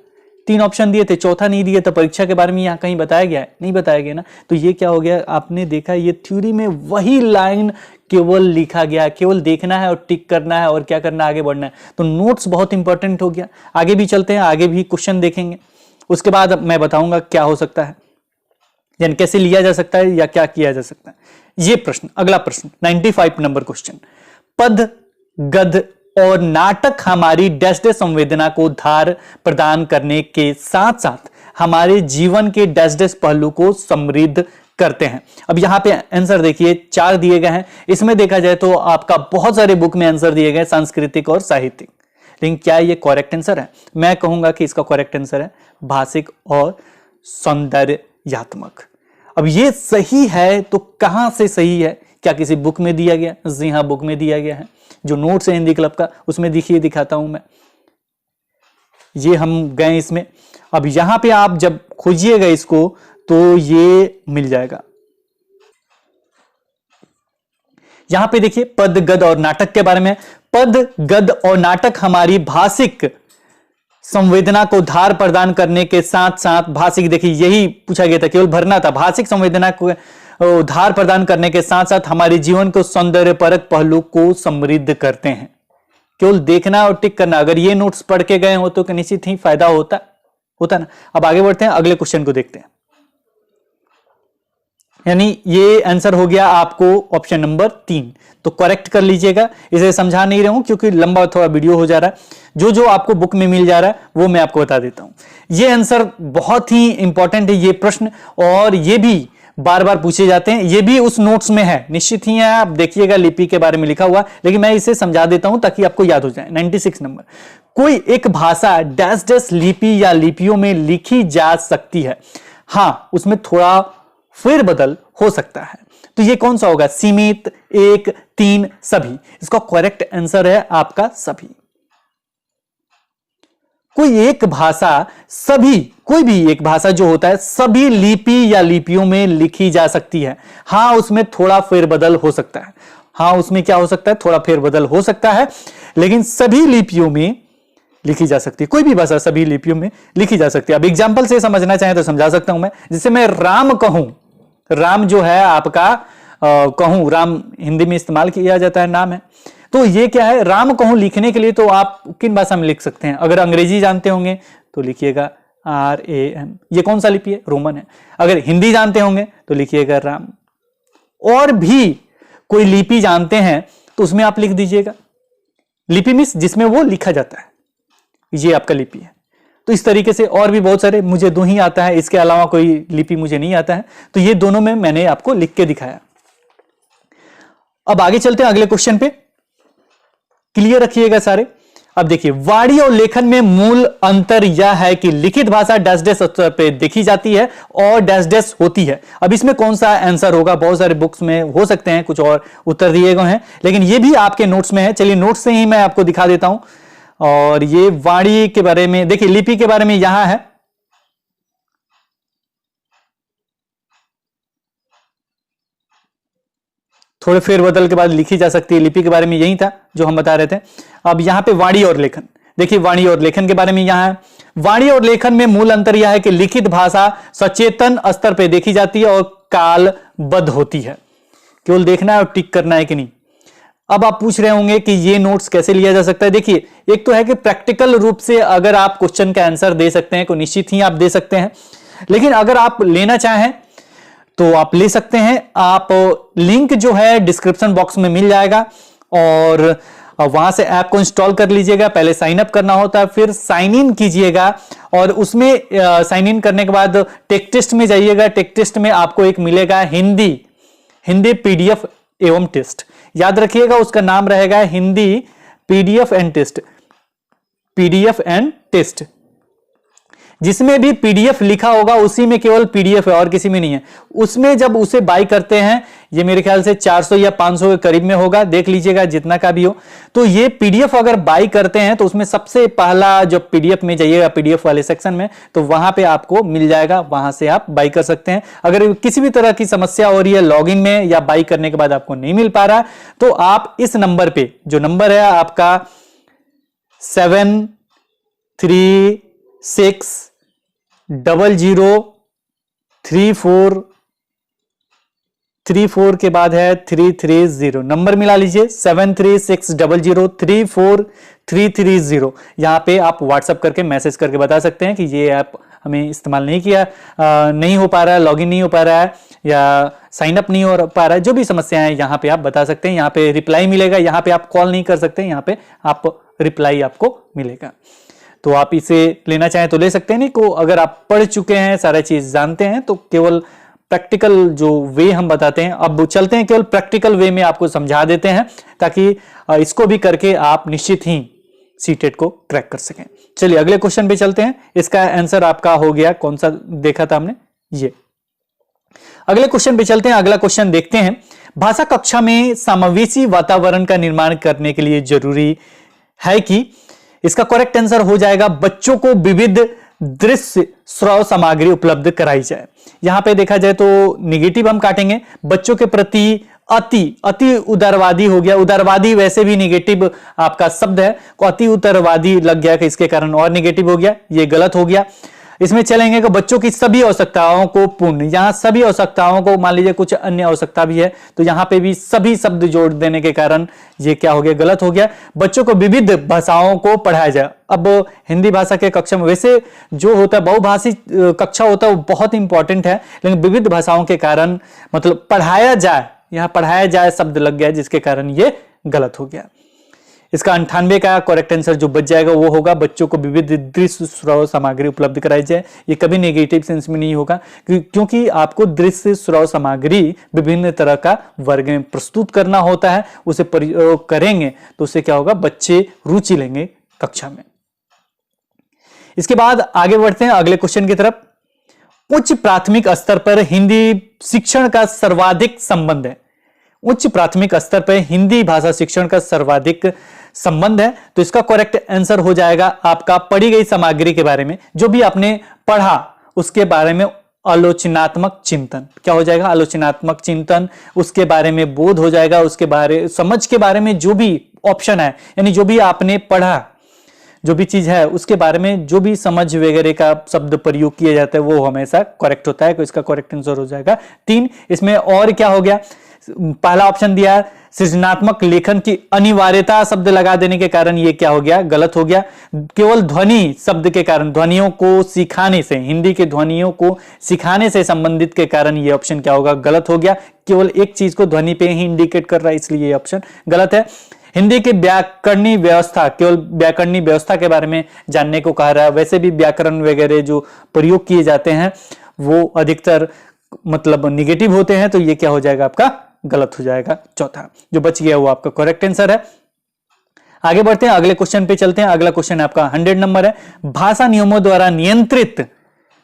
3 ऑप्शन दिए थे, चौथा नहीं दिए, तो परीक्षा के बारे में यहाँ कहीं बताया गया है? नहीं बताया गया ना। तो ये क्या हो गया, आपने देखा ये थ्योरी में वही लाइन केवल लिखा गया, केवल देखना है और टिक करना है और क्या करना है, आगे बढ़ना है। तो नोट्स बहुत इंपॉर्टेंट हो गया। आगे भी चलते हैं, आगे भी क्वेश्चन देखेंगे, उसके बाद मैं बताऊंगा क्या हो सकता है, यानी कैसे लिया जा सकता है या क्या किया जा सकता है। ये प्रश्न, अगला प्रश्न 95 नंबर क्वेश्चन, पद, गद्य और नाटक हमारी डैश डैश संवेदना को धार प्रदान करने के साथ साथ हमारे जीवन के डैश डैश पहलू को समृद्ध करते हैं। अब यहां पे आंसर देखिए 4 दिए गए हैं। इसमें देखा जाए तो आपका बहुत सारे बुक में आंसर दिए गए सांस्कृतिक और साहित्यिक, लेकिन क्या ये करेक्ट आंसर है? मैं कहूंगा कि इसका करेक्ट आंसर है भाषिक और सौंदर्यात्मक। अब ये सही है तो कहां से सही है? क्या किसी बुक में दिया गया? जी हां, बुक में दिया गया है, जो नोट्स है हिंदी क्लब का, उसमें देखिए दिखाता हूं मैं। ये हम गए इसमें। अब यहां पे आप जब खोजिएगा इसको तो ये मिल जाएगा। यहां पे देखिए पद, गद्य और नाटक के बारे में। पद, गद्य और नाटक हमारी भाषिक संवेदना को धार प्रदान करने के साथ साथ, भाषिक देखिए यही पूछा गया था, केवल भरना था, भाषिक संवेदना को धार प्रदान करने के साथ साथ हमारे जीवन को सौंदर्यपरक पहलू को समृद्ध करते हैं। केवल देखना और टिक करना, अगर ये नोट्स पढ़ के गए हो तो निश्चित ही फायदा होता ना। अब आगे बढ़ते हैं, अगले क्वेश्चन को देखते हैं। यानी ये आंसर हो गया आपको ऑप्शन नंबर 3, तो करेक्ट कर लीजिएगा। इसे समझा नहीं रहा हूं क्योंकि लंबा थोड़ा वीडियो हो जा रहा है। जो आपको बुक में मिल जा रहा है वो मैं आपको बता देता हूं। ये आंसर बहुत ही इंपॉर्टेंट है ये प्रश्न, और ये भी बार बार पूछे जाते हैं। ये भी उस नोट्स में है, निश्चित ही है। आप देखिएगा लिपि के बारे में लिखा हुआ, लेकिन मैं इसे समझा देता हूं ताकि आपको याद हो जाए। 96 नंबर, कोई एक भाषा डैश डैश लिपि या लिपियों में लिखी जा सकती है। हां, उसमें थोड़ा फेरबदल हो सकता है। तो ये कौन सा होगा? सीमित, 1, 3, सभी। इसका करेक्ट आंसर है आपका सभी। कोई एक भाषा सभी, कोई भी एक भाषा जो होता है सभी लिपि या लिपियों में लिखी जा सकती है। हां, उसमें थोड़ा फेरबदल हो सकता है। हां, उसमें क्या हो सकता है? थोड़ा फेरबदल हो सकता है, लेकिन सभी लिपियों में लिखी जा सकती है। कोई भी भाषा सभी लिपियों में लिखी जा सकती है। अब एग्जाम्पल से समझना चाहें तो समझा सकता हूं मैं। जैसे मैं राम कहूं, राम जो है आपका कहूं, राम हिंदी में इस्तेमाल किया जाता है, नाम है। तो ये क्या है? राम कहूं लिखने के लिए तो आप किन भाषा में लिख सकते हैं? अगर अंग्रेजी जानते होंगे तो लिखिएगा RAM। ये कौन सा लिपि है? रोमन है। अगर हिंदी जानते होंगे तो लिखिएगा राम। और भी कोई लिपि जानते हैं तो उसमें आप लिख दीजिएगा। लिपि मीन्स जिसमें वो लिखा जाता है, ये आपका लिपि है। तो इस तरीके से और भी बहुत सारे, मुझे 2 ही आता है, इसके अलावा कोई लिपि मुझे नहीं आता है। तो ये दोनों में मैंने आपको लिख के दिखाया। अब आगे चलते हैं अगले क्वेश्चन पे, क्लियर रखिएगा सारे। अब देखिए, वाणी और लेखन में मूल अंतर यह है कि लिखित भाषा डैश डैश स्तर पे देखी जाती है और डैश डैश होती है। अब इसमें कौन सा आंसर होगा? बहुत सारे बुक्स में हो सकते हैं कुछ और उत्तर दिए गए हैं, लेकिन ये भी आपके नोट्स में है। चलिए नोट्स से ही मैं आपको दिखा देता हूं। और ये वाणी के बारे में देखिए, लिपि के बारे में यहां है, थोड़े फेरबदल के बाद लिखी जा सकती है। लिपि के बारे में यही था जो हम बता रहे थे। अब यहां पे वाणी और लेखन, देखिए वाणी और लेखन के बारे में यहां है। वाणी और लेखन में मूल अंतर यह है कि लिखित भाषा सचेतन स्तर पे देखी जाती है और कालबद्ध होती है। केवल देखना है और टिक करना है कि नहीं। अब आप पूछ रहे होंगे कि ये नोट्स कैसे लिया जा सकता है। देखिए, एक तो है कि प्रैक्टिकल रूप से अगर आप क्वेश्चन का आंसर दे सकते हैं तो निश्चित ही आप दे सकते हैं, लेकिन अगर आप लेना चाहें तो आप ले सकते हैं। आप लिंक जो है डिस्क्रिप्शन बॉक्स में मिल जाएगा, और वहां से ऐप को इंस्टॉल कर लीजिएगा। पहले साइन अप करना होता है, फिर साइन इन कीजिएगा, और उसमें साइन इन करने के बाद टेक टेस्ट में जाइएगा। टेक टेस्ट में आपको एक मिलेगा हिंदी PDF एवं टेस्ट। याद रखिएगा, उसका नाम रहेगा हिंदी PDF एंड टेस्ट। जिसमें भी PDF लिखा होगा उसी में केवल PDF है और किसी में नहीं है। उसमें जब उसे बाई करते हैं, ये मेरे ख्याल से 400 या 500 के करीब में होगा, देख लीजिएगा जितना का भी हो। तो ये PDF अगर बाई करते हैं तो उसमें सबसे पहला जब PDF में जाइएगा, PDF वाले सेक्शन में, तो वहां पे आपको मिल जाएगा, वहां से आप बाई कर सकते हैं। अगर किसी भी तरह की समस्या हो रही है लॉगिन में या बाई करने के बाद आपको नहीं मिल पा रहा, तो आप इस नंबर पे, जो नंबर है आपका 736 0034 के बाद है 330। नंबर मिला लीजिए 7360034330। यहां पे आप व्हाट्सएप करके मैसेज करके बता सकते हैं कि ये ऐप हमें इस्तेमाल नहीं किया, नहीं हो पा रहा है, लॉगिन नहीं हो पा रहा है या साइन अप नहीं हो पा रहा है, जो भी समस्या है यहां पे आप बता सकते हैं। यहां पे रिप्लाई मिलेगा, यहां पे आप कॉल नहीं कर सकते, यहां पे आप रिप्लाई आपको मिलेगा। तो आप इसे लेना चाहें तो ले सकते हैं, नहीं को अगर आप पढ़ चुके हैं, सारा चीज जानते हैं, तो केवल प्रैक्टिकल जो वे हम बताते हैं, अब चलते हैं केवल प्रैक्टिकल वे में आपको समझा देते हैं, ताकि इसको भी करके आप निश्चित ही सीटेट को क्रैक कर सकें। चलिए अगले क्वेश्चन पे चलते हैं। इसका आंसर आपका हो गया, कौन सा देखा था हमने, ये। अगले क्वेश्चन पे चलते हैं। अगला क्वेश्चन देखते हैं। भाषा कक्षा में समावेशी वातावरण का निर्माण करने के लिए जरूरी है कि, इसका करेक्ट आंसर हो जाएगा बच्चों को विविध दृश्य श्रव्य सामग्री उपलब्ध कराई जाए। यहां पे देखा जाए तो निगेटिव हम काटेंगे, बच्चों के प्रति अति उदारवादी हो गया। उदारवादी वैसे भी निगेटिव आपका शब्द है, को अति उदारवादी लग गया कि इसके कारण और निगेटिव हो गया, ये गलत हो गया। इसमें चलेंगे कि बच्चों की सभी आवश्यकताओं को पूर्ण, यहां सभी आवश्यकताओं को, मान लीजिए कुछ अन्य आवश्यकता भी है तो यहां पे भी सभी शब्द जोड़ देने के कारण ये क्या हो गया, गलत हो गया। बच्चों को विविध भाषाओं को पढ़ाया जाए। अब हिंदी भाषा के कक्षा में वैसे जो होता है बहुभाषी कक्षा होता है वो बहुत इंपॉर्टेंट है, लेकिन विविध भाषाओं के कारण मतलब पढ़ाया जाए, यहां पढ़ाया जाए शब्द लग गया जिसके कारण ये गलत हो गया। इसका 98 का करेक्ट आंसर जो बच जाएगा वो होगा बच्चों को विविध दृश्य श्रव्य सामग्री उपलब्ध कराई जाए। ये कभी नेगेटिव सेंस में नहीं होगा, क्योंकि आपको दृश्य श्रव्य सामग्री विभिन्न तरह का वर्ग में प्रस्तुत करना होता है। उसे प्रयोग करेंगे तो उससे क्या होगा, बच्चे रुचि लेंगे कक्षा में। इसके बाद आगे बढ़ते हैं अगले क्वेश्चन की तरफ। उच्च प्राथमिक स्तर पर हिंदी शिक्षण का सर्वाधिक संबंध है। उच्च प्राथमिक स्तर पर हिंदी भाषा शिक्षण का सर्वाधिक संबंध है, तो इसका करेक्ट आंसर हो जाएगा आपका पढ़ी गई सामग्री के बारे में, जो भी आपने पढ़ा उसके बारे में आलोचनात्मक चिंतन। क्या हो जाएगा, आलोचनात्मक चिंतन, उसके बारे में बोध हो जाएगा, उसके बारे समझ के बारे में जो भी ऑप्शन है, यानी जो भी आपने पढ़ा, जो भी चीज है उसके बारे में जो भी समझ वगैरह का शब्द प्रयोग किया जाता है वो हमेशा करेक्ट होता है। तो इसका करेक्ट आंसर हो जाएगा 3। इसमें और क्या हो गया, पहला ऑप्शन दिया सृजनात्मक लेखन की अनिवार्यता शब्द लगा देने के कारण ये क्या हो गया, गलत हो गया। केवल ध्वनि शब्द के कारण, ध्वनियों को सिखाने से, हिंदी के ध्वनियों को सिखाने से संबंधित के कारण ये ऑप्शन क्या होगा, गलत हो गया। केवल एक चीज को ध्वनि पे ही इंडिकेट कर रहा है, इसलिए ये ऑप्शन गलत है। हिंदी की व्याकरणीय व्यवस्था, केवल व्याकरणीय व्यवस्था के बारे में जानने को कहा रहा है। वैसे भी व्याकरण वगैरह जो प्रयोग किए जाते हैं वो अधिकतर मतलब निगेटिव होते हैं, तो ये क्या हो जाएगा, आपका गलत हो जाएगा। चौथा जो बच गया वो आपका करेक्ट आंसर है। आगे बढ़ते हैं, अगले क्वेश्चन पे चलते हैं। अगला क्वेश्चन आपका 100 नंबर है। भाषा नियमों द्वारा नियंत्रित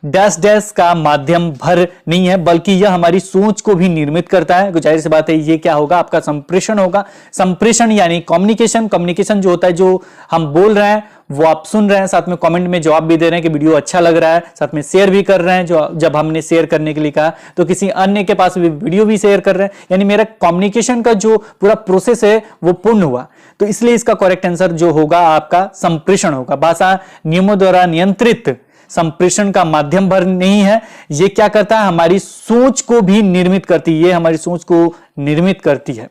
डैश डैश का माध्यम भर नहीं है, बल्कि यह हमारी सोच को भी निर्मित करता है। जाहिर सी बात है ये क्या होगा, आपका संप्रेषण होगा। संप्रेषण यानी कम्युनिकेशन। कम्युनिकेशन जो होता है, जो हम बोल रहे हैं वो आप सुन रहे हैं, साथ में कमेंट में जवाब भी दे रहे हैं कि वीडियो अच्छा लग रहा है, साथ में शेयर भी कर रहे हैं। जो जब हमने शेयर करने के लिए कहा तो किसी अन्य के पास भी वीडियो भी शेयर कर रहे हैं, यानी मेरा कम्युनिकेशन का जो पूरा प्रोसेस है वो पूर्ण हुआ। तो इसलिए इसका करेक्ट आंसर जो होगा आपका संप्रेषण होगा। भाषा नियमों द्वारा नियंत्रित संप्रेषण का माध्यम भर नहीं है। ये क्या करता है, हमारी सोच को भी निर्मित करती है, ये हमारी सोच को निर्मित करती है।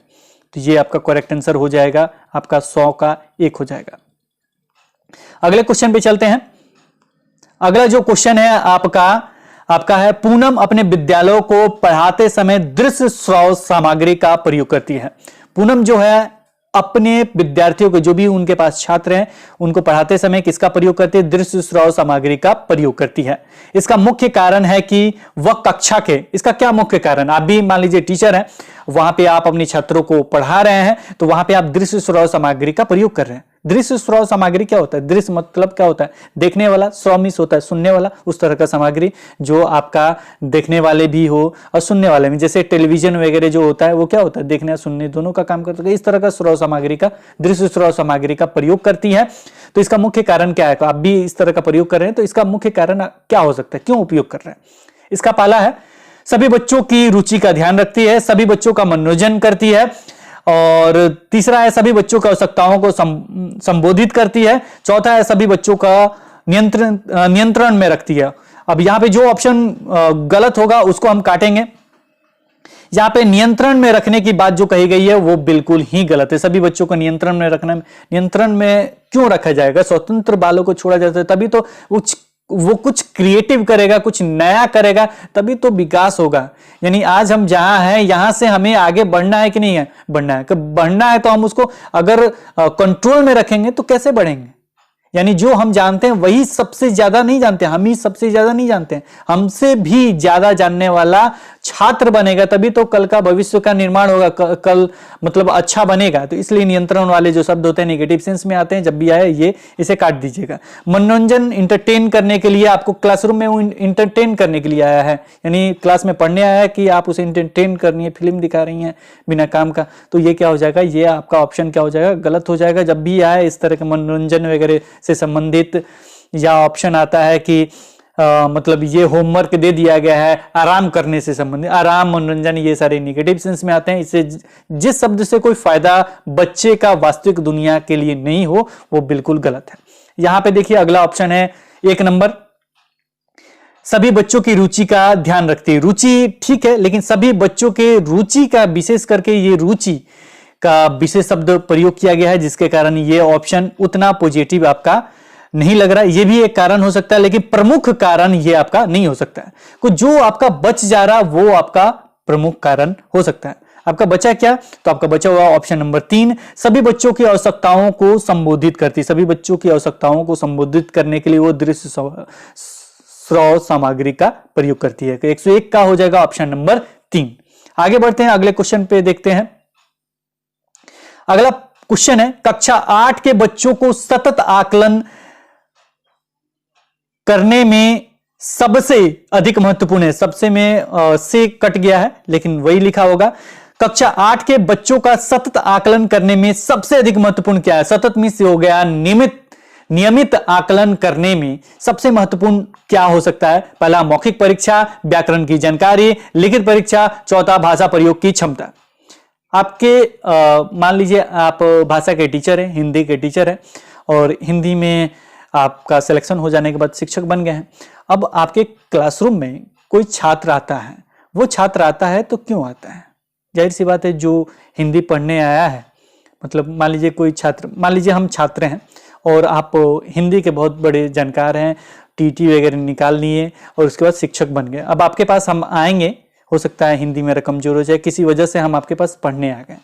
तो ये आपका करेक्ट आंसर हो जाएगा, आपका 100 का 1 हो जाएगा। अगले क्वेश्चन पे चलते हैं। अगला जो क्वेश्चन है आपका है, पूनम अपने विद्यालयों को पढ़ाते समय दृश्य श्रव्य सामग्री का प्रयोग करती है। पूनम जो है अपने विद्यार्थियों को, जो भी उनके पास छात्र हैं, उनको पढ़ाते समय किसका प्रयोग करती है, दृश्य श्रव्य सामग्री का प्रयोग करती है। इसका मुख्य कारण है कि वह कक्षा के, इसका क्या मुख्य कारण, आप भी मान लीजिए टीचर हैं, वहां पे आप अपने छात्रों को पढ़ा रहे हैं, तो वहां पे आप दृश्य श्रव्य सामग्री का प्रयोग कर रहे हैं। दृश्य श्रव्य सामग्री क्या होता है, दृश्य मतलब क्या होता है, देखने वाला, श्रवमिस होता है सुनने वाला, उस तरह का सामग्री जो आपका देखने वाले भी हो और सुनने वाले भी। जैसे टेलीविजन वगैरह जो होता है वो क्या होता है, देखने और सुनने दोनों का काम करता है। इस तरह का श्रव्य सामग्री का, दृश्य श्रव्य सामग्री का प्रयोग करती है। तो इसका मुख्य कारण क्या है, तो आप भी इस तरह का प्रयोग कर रहे हैं, तो इसका मुख्य कारण क्या हो सकता है, क्यों उपयोग कर रहे हैं। इसका पहला है सभी बच्चों की रुचि का ध्यान रखती है, सभी बच्चों का मनोरंजन करती है, और तीसरा है सभी बच्चों की आवश्यकताओं को संबोधित करती है। चौथा है सभी बच्चों का नियंत्रण में रखती है। अब यहाँ पे जो ऑप्शन गलत होगा उसको हम काटेंगे। यहाँ पे नियंत्रण में रखने की बात जो कही गई है वो बिल्कुल ही गलत है। सभी बच्चों को नियंत्रण में रखना, नियंत्रण में क्यों रखा जाएगा? स्वतंत्र बालों को छोड़ा जाता है तभी तो वो कुछ क्रिएटिव करेगा, कुछ नया करेगा, तभी तो विकास होगा। यानी आज हम जहां हैं यहां से हमें आगे बढ़ना है कि नहीं है? बढ़ना है। बढ़ना है तो हम उसको अगर कंट्रोल में रखेंगे तो कैसे बढ़ेंगे? यानी जो हम जानते हैं वही सबसे ज्यादा नहीं जानते, हम ही सबसे ज्यादा नहीं जानते हैं, हमसे भी ज्यादा जानने वाला छात्र बनेगा तभी तो कल का भविष्य का निर्माण होगा, कल मतलब अच्छा बनेगा। तो इसलिए नियंत्रण वाले जो शब्द होते हैं नेगेटिव सेंस में आते हैं, जब भी आए ये इसे काट दीजिएगा। मनोरंजन, इंटरटेन करने के लिए, आपको क्लासरूम में वो इंटरटेन करने के लिए आया है, यानी क्लास में पढ़ने आया है कि आप उसे इंटरटेन करनी है, फिल्म दिखा रही हैं बिना काम का, तो ये क्या हो जाएगा? ये आपका ऑप्शन क्या हो जाएगा? गलत हो जाएगा। जब भी आए इस तरह के मनोरंजन वगैरह से संबंधित, या ऑप्शन आता है कि मतलब ये होमवर्क दे दिया गया है, आराम करने से संबंधित, आराम, मनोरंजन, ये सारे नेगेटिव सेंस में आते हैं। इससे जिस शब्द से कोई फायदा बच्चे का वास्तविक दुनिया के लिए नहीं हो वो बिल्कुल गलत है। यहां पे देखिए अगला ऑप्शन है 1 नंबर, सभी बच्चों की रुचि का ध्यान रखती है। रुचि ठीक है, लेकिन सभी बच्चों के रुचि का, विशेष करके ये रुचि का विशेष शब्द प्रयोग किया गया है, जिसके कारण ये ऑप्शन उतना पॉजिटिव आपका नहीं लग रहा है। ये भी एक कारण हो सकता है, लेकिन प्रमुख कारण ये आपका नहीं हो सकता है। कुछ जो आपका बच जा रहा वो आपका प्रमुख कारण हो सकता है। आपका बचा क्या? तो आपका बचा हुआ ऑप्शन नंबर 3, सभी बच्चों की आवश्यकताओं को संबोधित करती। सभी बच्चों की आवश्यकताओं को संबोधित करने के लिए वो दृश्य श्रव्य सामग्री का प्रयोग करती है। 101 का हो जाएगा ऑप्शन नंबर 3। आगे बढ़ते हैं, अगले क्वेश्चन पे देखते हैं। अगला क्वेश्चन है, कक्षा 8 के बच्चों को सतत आकलन करने में सबसे अधिक महत्वपूर्ण है। सबसे में से कट गया है, लेकिन वही लिखा होगा। कक्षा 8 के बच्चों का सतत आकलन करने में सबसे अधिक महत्वपूर्ण क्या है? सतत में से हो गया नियमित आकलन करने में सबसे महत्वपूर्ण क्या हो सकता है? पहला मौखिक परीक्षा, व्याकरण की जानकारी, लिखित परीक्षा, चौथा भाषा प्रयोग की क्षमता। आपके मान लीजिए आप भाषा के टीचर हैं, हिंदी के टीचर हैं, और हिंदी में आपका सिलेक्शन हो जाने के बाद शिक्षक बन गए हैं। अब आपके क्लासरूम में कोई छात्र आता है, वो छात्र आता है तो क्यों आता है? जाहिर सी बात है, जो हिंदी पढ़ने आया है, मतलब मान लीजिए कोई छात्र, मान लीजिए हम छात्र हैं और आप हिंदी के बहुत बड़े जानकार हैं, टीटी वगैरह निकाल लिए और उसके बाद शिक्षक बन गए। अब आपके पास हम आएंगे, हो सकता है हिंदी मेरा कमजोर हो जाए, किसी वजह से हम आपके पास पढ़ने आ गए।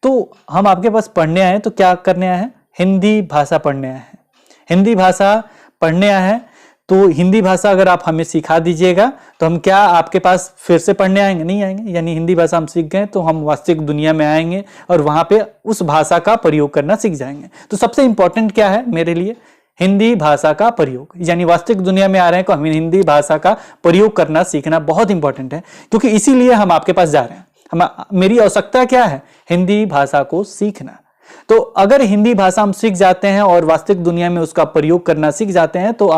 तो हम आपके पास पढ़ने आए तो क्या करने आए हैं? हिंदी भाषा पढ़ने आए हैं। हिंदी भाषा पढ़ने आए हैं, तो हिंदी भाषा अगर आप हमें सिखा दीजिएगा तो हम क्या आपके पास फिर से पढ़ने आएंगे? नहीं आएंगे। यानी हिंदी भाषा हम सीख गए तो हम वास्तविक दुनिया में आएंगे और वहां पे उस भाषा का प्रयोग करना सीख जाएंगे। तो सबसे इंपॉर्टेंट क्या है मेरे लिए? हिंदी भाषा का प्रयोग। यानी वास्तविक दुनिया में आ रहे हैं तो हमें हिंदी भाषा का प्रयोग करना सीखना बहुत इंपॉर्टेंट है, क्योंकि इसीलिए हम आपके पास जा रहे हैं। मेरी आवश्यकता क्या है? हिंदी भाषा को सीखना। तो अगर हिंदी भाषा हम सीख जाते हैं और वास्तविक दुनिया में उसका प्रयोग करना सीख जाते हैं तो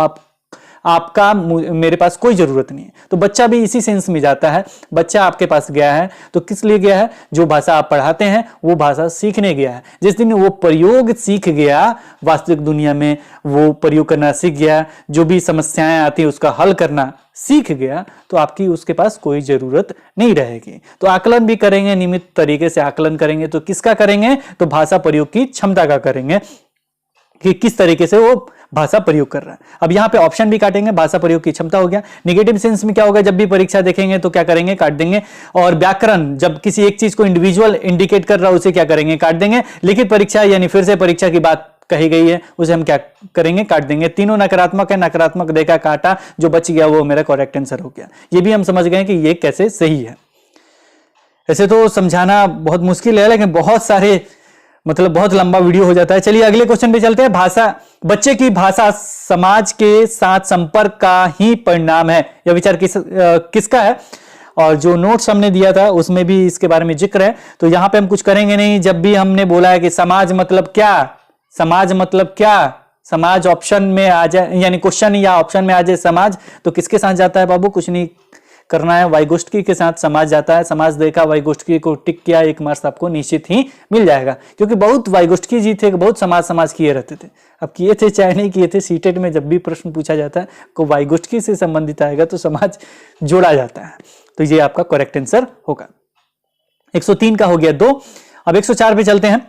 आपका मेरे पास कोई जरूरत नहीं है। तो बच्चा भी इसी सेंस में जाता है। बच्चा आपके पास गया है तो किस लिए गया है? जो भाषा आप पढ़ाते हैं वो भाषा सीखने गया है। जिस दिन वो प्रयोग सीख गया, वास्तविक दुनिया में वो प्रयोग करना सीख गया, जो भी समस्याएं आती है उसका हल करना सीख गया, तो आपकी उसके पास कोई जरूरत नहीं रहेगी। तो आकलन भी करेंगे, नियमित तरीके से आकलन करेंगे। तो किसका करेंगे? तो भाषा प्रयोग की क्षमता का करेंगे, कि किस तरीके से वो भाषा प्रयोग कर रहा है। अब यहाँ पे ऑप्शन भी काटेंगे, भाषा प्रयोग की क्षमता हो गया। नेगेटिव सेंस में क्या होगा? जब भी परीक्षा देखेंगे तो क्या करेंगे? काट देंगे। और व्याकरण, जब किसी एक चीज को इंडिविजुअल इंडिकेट कर रहा है उसे क्या करेंगे? काट देंगे। लिखित परीक्षा यानी फिर से परीक्षा की बात कही गई है, उसे हम क्या करेंगे? काट देंगे। तीनों नकारात्मक है, नकारात्मक देखा काटा, जो बच गया वो मेरा करेक्ट आंसर हो गया। ये भी हम समझ गए कि ये कैसे सही है। ऐसे तो समझाना बहुत मुश्किल है, लेकिन बहुत सारे बहुत लंबा वीडियो हो जाता है। चलिए अगले क्वेश्चन पे चलते हैं। भाषा, बच्चे की भाषा समाज के साथ संपर्क का ही परिणाम है। यह विचार किसका है? और जो नोट्स हमने दिया था उसमें भी इसके बारे में जिक्र है। तो यहां पे हम कुछ करेंगे नहीं। जब भी हमने बोला है कि समाज मतलब क्या, समाज मतलब क्या, समाज ऑप्शन में आ जाए, यानी क्वेश्चन या ऑप्शन में आ जाए समाज, तो किसके साथ जाता है बाबू? कुछ नहीं, करना है। वाइगोष्ठी के साथ समास जाता है, समास देखा, वाइगोष्ठी को टिक किया, 1 मार्क्स आपको निश्चित ही मिल जाएगा, क्योंकि बहुत वाइगोष्ठी जी थे, बहुत समास किए रहते थे। अब किए थे चाहे नहीं किए थे, सीटेट में जब भी प्रश्न पूछा जाता है को वाइगोष्ठी से संबंधित आएगा तो समाज जोड़ा जाता है, तो ये आपका करेक्ट आंसर होगा। 103 का हो गया 2। अब 104 पे चलते हैं।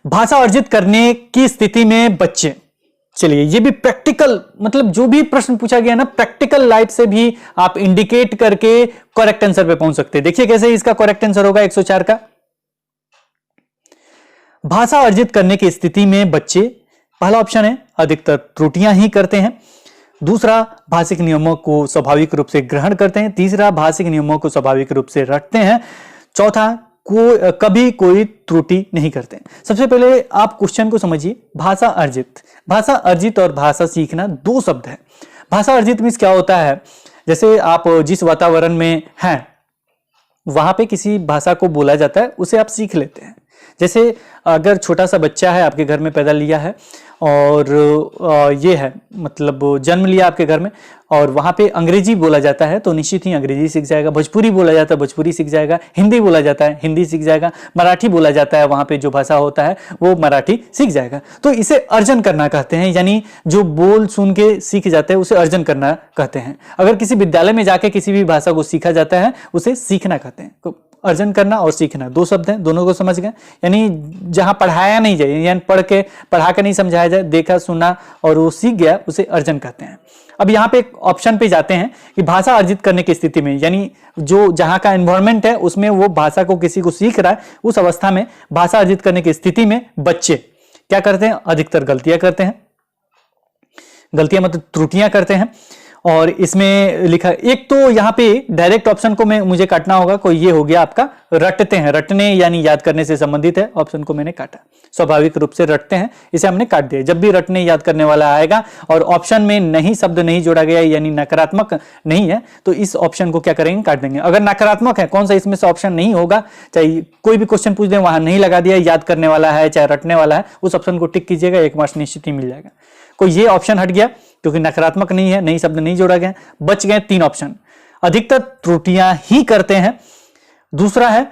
भाषा अर्जित करने की स्थिति में बच्चे, चलिए ये भी प्रैक्टिकल, मतलब जो भी प्रश्न पूछा गया ना प्रैक्टिकल लाइफ से भी आप इंडिकेट करके करेक्ट आंसर पे पहुंच सकते हैं। देखिए कैसे इसका करेक्ट आंसर होगा 104 का। भाषा अर्जित करने की स्थिति में बच्चे, पहला ऑप्शन है अधिकतर त्रुटियां ही करते हैं, दूसरा भाषिक नियमों को स्वाभाविक रूप से ग्रहण करते हैं, तीसरा भाषिक नियमों को स्वाभाविक रूप से रटते हैं, चौथा कभी कोई त्रुटि नहीं करते। सबसे पहले आप क्वेश्चन को समझिए। भाषा अर्जित और भाषा सीखना 2 शब्द है। भाषा अर्जित मीन्स क्या होता है, जैसे आप जिस वातावरण में हैं वहां पे किसी भाषा को बोला जाता है, उसे आप सीख लेते हैं। जैसे अगर छोटा सा बच्चा है, आपके घर में पैदा लिया है और ये है मतलब जन्म लिया आपके घर में, और वहां पे अंग्रेजी बोला जाता है तो निश्चित ही अंग्रेजी सीख जाएगा, भोजपुरी बोला जाता है भोजपुरी सीख जाएगा, हिंदी बोला जाता है हिंदी सीख जाएगा, मराठी बोला जाता है वहां पे जो भाषा होता है वो मराठी सीख जाएगा। तो इसे अर्जन करना कहते हैं, यानी जो बोल सुन के सीख जाते हैं उसे अर्जन करना कहते हैं। अगर किसी विद्यालय में जाके किसी भी भाषा को सीखा जाता है उसे सीखना कहते हैं। अर्जन करना और सीखना 2 शब्द हैं, दोनों को समझ गए। यानी जहां पढ़ाया नहीं जाए, यानी पढ़ा के नहीं समझाया जाए, देखा सुना और वो सीख गया, उसे अर्जन कहते हैं। अब यहाँ पे एक ऑप्शन पे जाते हैं कि भाषा अर्जित करने की स्थिति में, यानी जो जहां का एनवायरमेंट है उसमें वो भाषा को किसी को सीख रहा है, उस अवस्था में भाषा अर्जित करने की स्थिति में बच्चे क्या करते हैं, अधिकतर गलतियां करते हैं। गलतियां मतलब त्रुटियां करते हैं। और इसमें लिखा, एक तो यहाँ पे डायरेक्ट ऑप्शन को मुझे काटना होगा, कोई ये हो गया आपका रटते हैं, रटने यानी याद करने से संबंधित है, ऑप्शन को मैंने काटा। स्वाभाविक रूप से रटते हैं, इसे हमने काट दिया। जब भी रटने याद करने वाला आएगा और ऑप्शन में नहीं शब्द नहीं जोड़ा गया यानी नकारात्मक नहीं है तो इस ऑप्शन को क्या करेंगे, काट देंगे। अगर नकारात्मक है, कौन सा इसमें से ऑप्शन नहीं होगा, चाहे कोई भी क्वेश्चन पूछ दें वहां नहीं लगा दिया, याद करने वाला है चाहे रटने वाला है, उस ऑप्शन को टिक कीजिएगा, 1 मार्क्स निश्चित ही मिल जाएगा। कोई ये ऑप्शन हट गया क्योंकि नकारात्मक नहीं है, नई शब्द नहीं जोड़ा गया, बच गए 3 ऑप्शन। अधिकतर त्रुटियां ही करते हैं, दूसरा है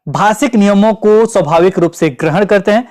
भाषिक नियमों को स्वाभाविक रूप से ग्रहण करते हैं,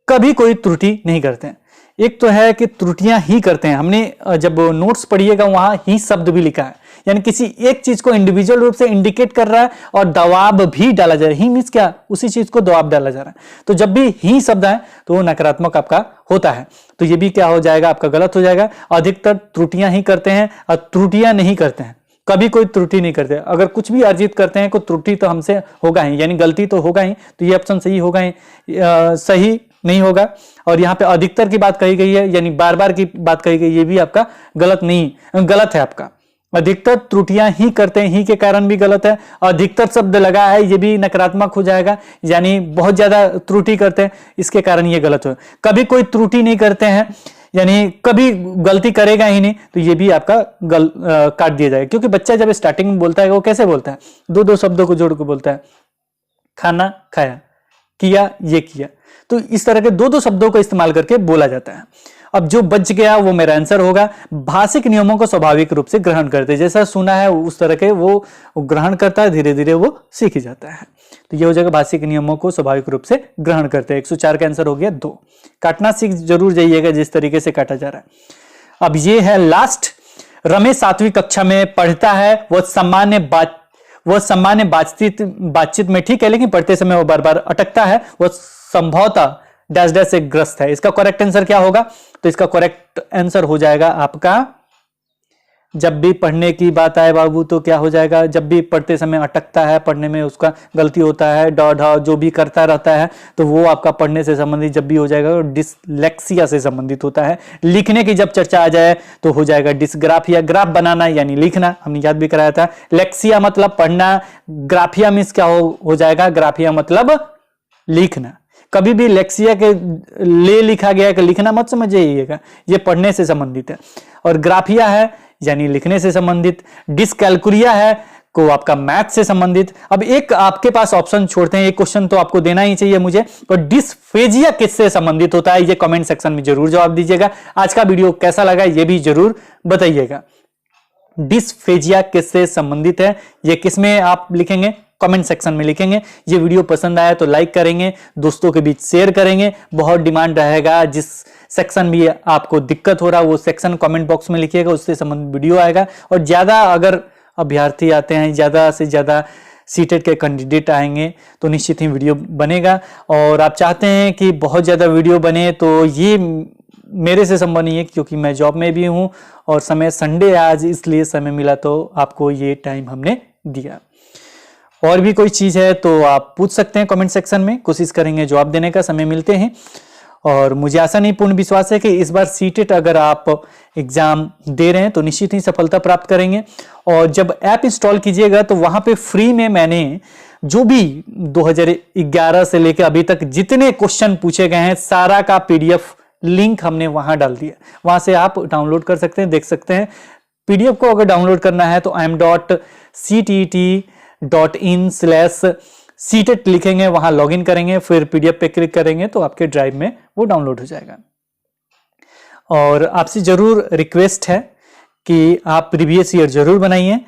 कभी कोई त्रुटि नहीं करते हैं। एक तो है कि त्रुटियां ही करते हैं, हमने जब नोट्स पढ़िएगा वहां ही शब्द भी लिखा है, यानी किसी एक चीज को इंडिविजुअल रूप से इंडिकेट कर रहा है और दबाव भी डाला जा रहा है। ही मींस क्या, उसी चीज को दबाव डाला जा रहा है। तो जब भी ही शब्द है तो वो नकारात्मक आपका होता है, तो ये भी क्या हो जाएगा, आपका गलत हो जाएगा। अधिकतर त्रुटियां ही करते हैं और त्रुटियां नहीं करते हैं, कभी कोई त्रुटि नहीं करते। अगर कुछ भी अर्जित करते हैं कोई त्रुटि तो हमसे होगा ही, यानी गलती तो होगा ही, तो ये ऑप्शन सही होगा ही, सही नहीं होगा। और यहाँ पे अधिकतर की बात कही गई है यानी बार बार की बात कही गई, ये भी आपका गलत है आपका। अधिकतर त्रुटियां ही करते हैं, ही के कारण भी गलत है। अधिकतर शब्द लगा है, ये भी नकारात्मक हो जाएगा, यानी बहुत ज्यादा त्रुटि करते हैं, इसके कारण ये गलत हो। कभी कोई त्रुटि नहीं करते हैं यानी कभी गलती करेगा ही नहीं, तो ये भी आपका काट दिया जाएगा। क्योंकि बच्चा जब स्टार्टिंग में बोलता है वो कैसे बोलता है, 2 शब्दों को जोड़ के बोलता है, खाना खाया, किया ये किया, तो इस तरह के 2 शब्दों का इस्तेमाल करके बोला जाता है। अब जो बच गया वो मेरा आंसर होगा, भाषिक नियमों को स्वाभाविक रूप से ग्रहण करते, जैसा सुना है उस तरह के वो ग्रहण करता है, धीरे धीरे वो सीख जाता है। तो ये हो जाएगा भाषिक नियमों को स्वाभाविक रूप से ग्रहण करते हैं। 104 का आंसर हो गया 2। काटना सीख जरूर जाइएगा जिस तरीके से काटा जा रहा है। अब ये है लास्ट। रमेश 7वीं कक्षा में पढ़ता है, वह सामान्य बातचीत में ठीक है, लेकिन पढ़ते समय वो बार बार अटकता है, वह संभवतः डैश डैश से ग्रस्त है। इसका करेक्ट आंसर क्या होगा, तो इसका करेक्ट आंसर हो जाएगा आपका, जब भी पढ़ने की बात आए बाबू तो क्या हो जाएगा, जब भी पढ़ते समय अटकता है, पढ़ने में उसका गलती होता है, ढ जो भी करता रहता है, तो वो आपका पढ़ने से संबंधित जब भी हो जाएगा डिसलेक्सिया से संबंधित होता है। लिखने की जब चर्चा आ जाए तो हो जाएगा डिसग्राफिया, ग्राफ बनाना यानी लिखना, हमने याद भी कराया था। लेक्सिया मतलब पढ़ना, ग्राफिया मीन्स क्या हो जाएगा, ग्राफिया मतलब लिखना। कभी भी लेक्सिया के ले लिखा गया कि लिखना मत समझिएगा, ये पढ़ने से संबंधित है। और ग्राफिया है यानी लिखने से संबंधित। डिसकैलकुलिया है को आपका मैथ से संबंधित। अब एक आपके पास ऑप्शन छोड़ते हैं, एक क्वेश्चन तो आपको देना ही चाहिए मुझे, और डिस्फेजिया किससे संबंधित होता है, ये कमेंट सेक्शन में जरूर जवाब दीजिएगा। आज का वीडियो कैसा लगा ये भी जरूर बताइएगा। डिस्फेजिया किससे संबंधित है, ये किसमें आप लिखेंगे, कमेंट सेक्शन में लिखेंगे। ये वीडियो पसंद आया तो लाइक करेंगे, दोस्तों के बीच शेयर करेंगे। बहुत डिमांड रहेगा, जिस सेक्शन भी आपको दिक्कत हो रहा है वो सेक्शन कमेंट बॉक्स में लिखिएगा, उससे संबंधित वीडियो आएगा। और ज्यादा अगर अभ्यर्थी आते हैं, ज्यादा से ज्यादा सीटेट के कैंडिडेट आएंगे तो निश्चित ही वीडियो बनेगा। और आप चाहते हैं कि बहुत ज्यादा वीडियो बने तो ये मेरे से संभव नहीं है, क्योंकि मैं जॉब में भी हूं और समय संडे आज इसलिए समय मिला तो आपको ये टाइम हमने दिया। और भी कोई चीज है तो आप पूछ सकते हैं कमेंट सेक्शन में, कोशिश करेंगे जवाब देने का, समय मिलते हैं। और मुझे आशा नहीं पूर्ण विश्वास है कि इस बार सीटेट अगर आप एग्जाम दे रहे हैं तो निश्चित ही सफलता प्राप्त करेंगे। और जब ऐप इंस्टॉल कीजिएगा तो वहां पे फ्री में मैंने जो भी 2011 से लेकर अभी तक जितने क्वेश्चन पूछे गए हैं सारा का पीडीएफ लिंक हमने वहां डाल दिया, वहां से आप डाउनलोड कर सकते हैं, देख सकते हैं। पीडीएफ को अगर डाउनलोड करना है तो im.ctt.in/ctet लिखेंगे, वहां लॉगिन करेंगे, फिर पीडीएफ पे क्लिक करेंगे तो आपके ड्राइव में वो डाउनलोड हो जाएगा। और आपसे जरूर रिक्वेस्ट है कि आप प्रीवियस ईयर जरूर बनाइए।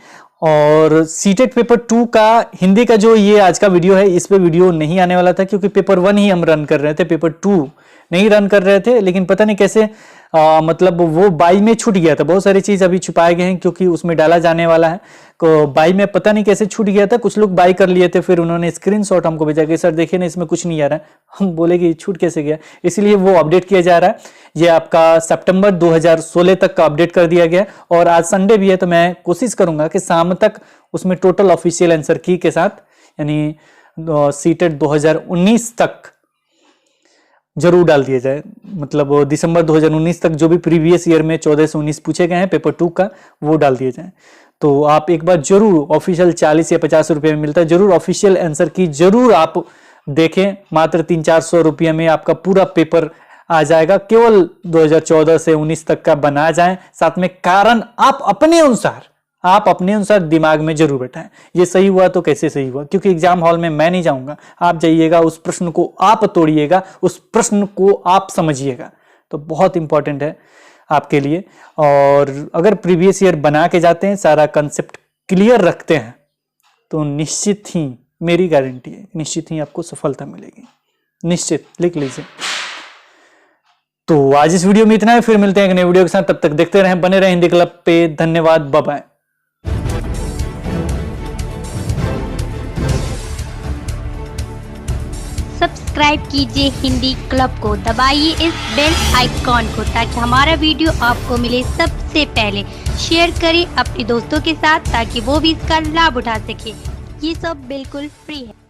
और सीटेट पेपर 2 का हिंदी का जो ये आज का वीडियो है, इस पे वीडियो नहीं आने वाला था क्योंकि पेपर 1 ही हम रन कर रहे थे, पेपर 2 नहीं रन कर रहे थे। लेकिन पता नहीं कैसे मतलब वो बाई में छूट गया था, बहुत सारी चीज अभी छुपाए गए हैं क्योंकि उसमें डाला जाने वाला है। तो बाई में पता नहीं कैसे छूट गया था, कुछ लोग बाई कर लिए थे, फिर उन्होंने स्क्रीनशॉट हमको भेजा कि सर देखिए ना इसमें कुछ नहीं आ रहा है। हम बोले कि छूट कैसे गया, इसलिए वो अपडेट किया जा रहा है। ये आपका सितंबर 2016 तक का अपडेट कर दिया गया। और आज संडे भी है तो मैं कोशिश करूंगा कि शाम तक उसमें टोटल ऑफिशियल आंसर की के साथ, यानी सीटेट 2019 तक जरूर डाल दिया जाए। मतलब दिसंबर 2019 तक जो भी प्रीवियस ईयर में 14 से 19 पूछे गए हैं पेपर 2 का, वो डाल दिए जाए। तो आप एक बार जरूर, ऑफिशियल 40 या 50 रुपए में मिलता है, जरूर ऑफिशियल आंसर की जरूर आप देखें। मात्र 300-400 रुपये में आपका पूरा पेपर आ जाएगा। केवल 2014 से 19 तक का बना जाए, साथ में कारण आप अपने अनुसार दिमाग में जरूर बैठाएं। ये सही हुआ तो कैसे सही हुआ, क्योंकि एग्जाम हॉल में मैं नहीं जाऊंगा, आप जाइएगा, उस प्रश्न को आप तोड़िएगा, उस प्रश्न को आप समझिएगा। तो बहुत इंपॉर्टेंट है आपके लिए। और अगर प्रीवियस ईयर बना के जाते हैं, सारा कंसेप्ट क्लियर रखते हैं, तो निश्चित ही, मेरी गारंटी है, निश्चित ही आपको सफलता मिलेगी। निश्चित, लिख लीजिए। तो आज इस वीडियो में इतना है, फिर मिलते हैं एक नए वीडियो के साथ। तब तक देखते रहें, बने रहें हिंदी क्लब पे। धन्यवाद, बाय बाय। सब्सक्राइब कीजिए हिंदी क्लब को, दबाइए इस बेल आइकॉन को ताकि हमारा वीडियो आपको मिले सबसे पहले। शेयर करें अपने दोस्तों के साथ ताकि वो भी इसका लाभ उठा सके। ये सब बिल्कुल फ्री है।